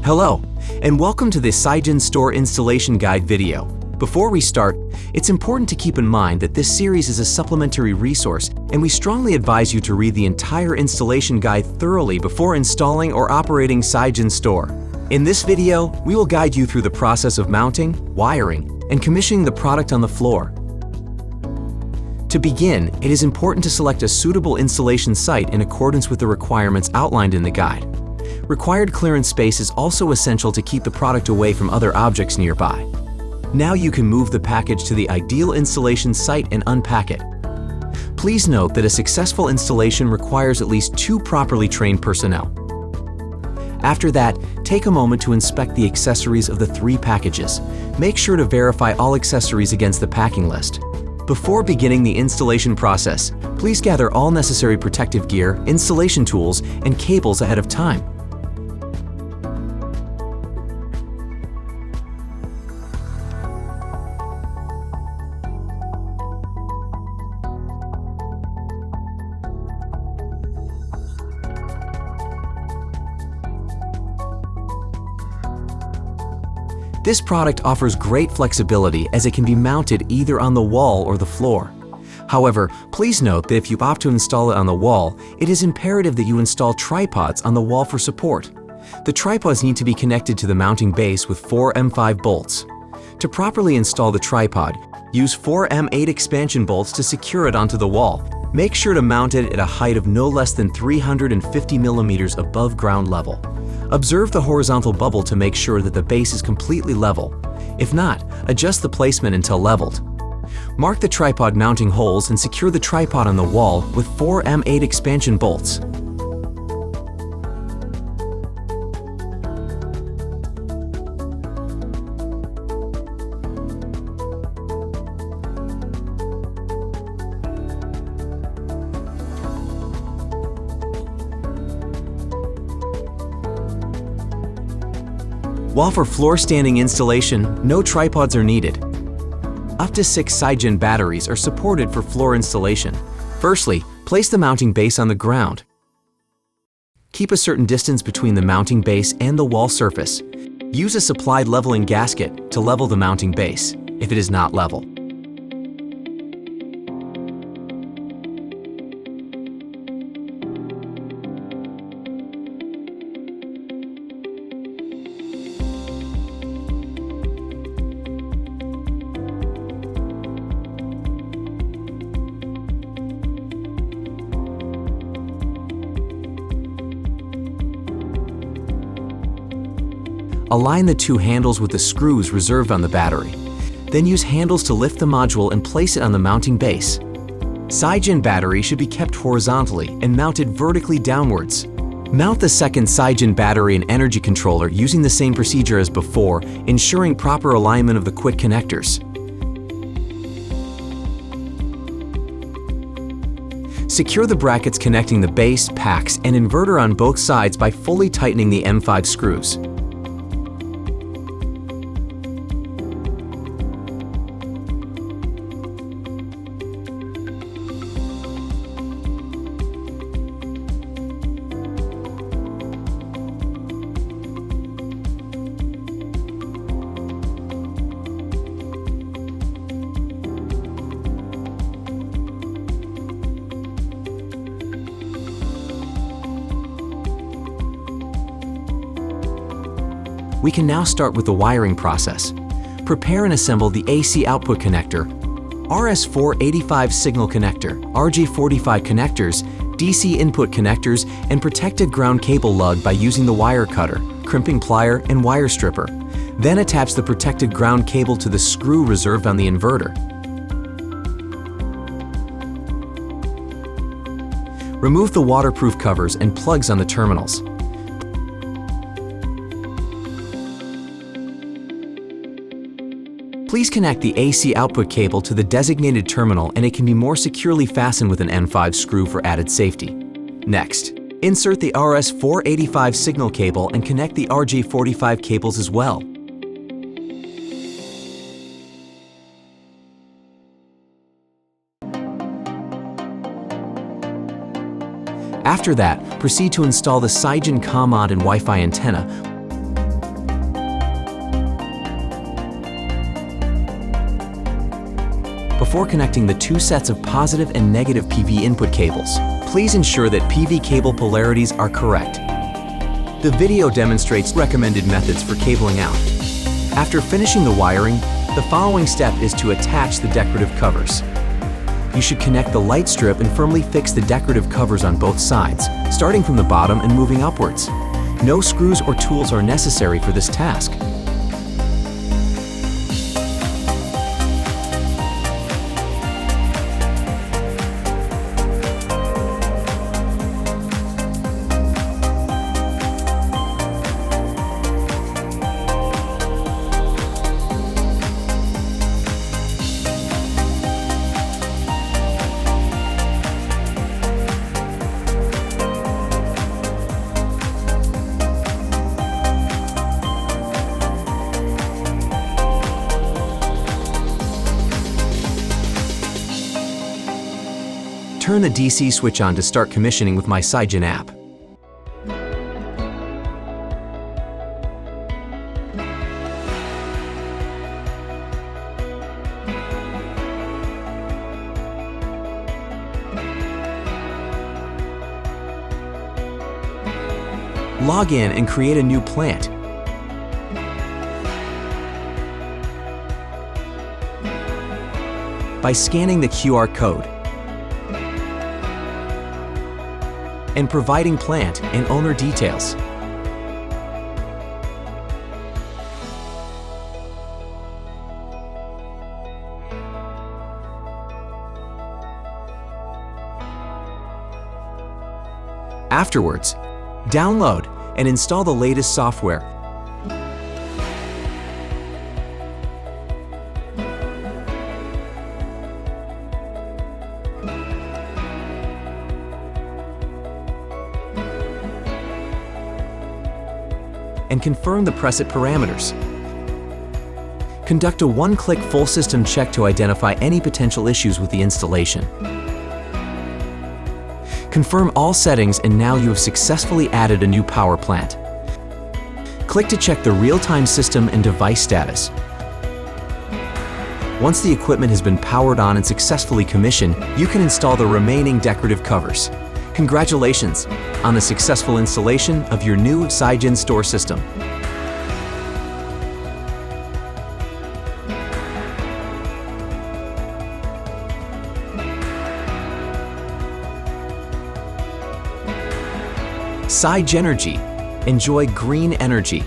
Hello, and welcome to this SigenStor installation guide video. Before we start, it's important to keep in mind that this series is a supplementary resource, and we strongly advise you to read the entire installation guide thoroughly before installing or operating SigenStor. In this video, we will guide you through the process of mounting, wiring, and commissioning the product on the floor. To begin, it is important to select a suitable installation site in accordance with the requirements outlined in the guide. Required clearance space is also essential to keep the product away from other objects nearby. Now you can move the package to the ideal installation site and unpack it. Please note that a successful installation requires at least 2 properly trained personnel. After that, take a moment to inspect the accessories of the 3 packages. Make sure to verify all accessories against the packing list. Before beginning the installation process, please gather all necessary protective gear, installation tools, and cables ahead of time. This product offers great flexibility as it can be mounted either on the wall or the floor. However, please note that if you opt to install it on the wall, it is imperative that you install tripods on the wall for support. The tripods need to be connected to the mounting base with 4 M5 bolts. To properly install the tripod, use 4 M8 expansion bolts to secure it onto the wall. Make sure to mount it at a height of no less than 350 millimeters above ground level. Observe the horizontal bubble to make sure that the base is completely level. If not, adjust the placement until leveled. Mark the tripod mounting holes and secure the tripod on the wall with 4 M8 expansion bolts. While for floor standing installation, no tripods are needed. Up to 6 Sigen batteries are supported for floor installation. Firstly, place the mounting base on the ground. Keep a certain distance between the mounting base and the wall surface. Use a supplied leveling gasket to level the mounting base, if it is not level. Align the 2 handles with the screws reserved on the battery. Then use handles to lift the module and place it on the mounting base. Sigen battery should be kept horizontally and mounted vertically downwards. Mount the second Sigen battery and energy controller using the same procedure as before, ensuring proper alignment of the quick connectors. Secure the brackets connecting the base, packs, and inverter on both sides by fully tightening the M5 screws. We can now start with the wiring process. Prepare and assemble the AC output connector, RS485 signal connector, RJ45 connectors, DC input connectors, and protected ground cable lug by using the wire cutter, crimping plier, and wire stripper. Then attach the protected ground cable to the screw reserved on the inverter. Remove the waterproof covers and plugs on the terminals. Please connect the AC output cable to the designated terminal and it can be more securely fastened with an M5 screw for added safety. Next, insert the RS485 signal cable and connect the RJ45 cables as well. After that, proceed to install the Sigen comm mod and Wi-Fi antenna, before connecting the two sets of positive and negative PV input cables. Please ensure that PV cable polarities are correct. The video demonstrates recommended methods for cabling out. After finishing the wiring, the following step is to attach the decorative covers. You should connect the light strip and firmly fix the decorative covers on both sides, starting from the bottom and moving upwards. No screws or tools are necessary for this task. Turn the DC switch on to start commissioning with my Sigen app. Log in and create a new plant. By scanning the QR code and providing plant and owner details. Afterwards, download and install the latest software. And confirm the preset parameters. Conduct a one-click full system check to identify any potential issues with the installation. Confirm all settings, and now you have successfully added a new power plant. Click to check the real-time system and device status. Once the equipment has been powered on and successfully commissioned, you can install the remaining decorative covers. Congratulations on the successful installation of your new SigenStor system. SigenEnergy. Enjoy green energy.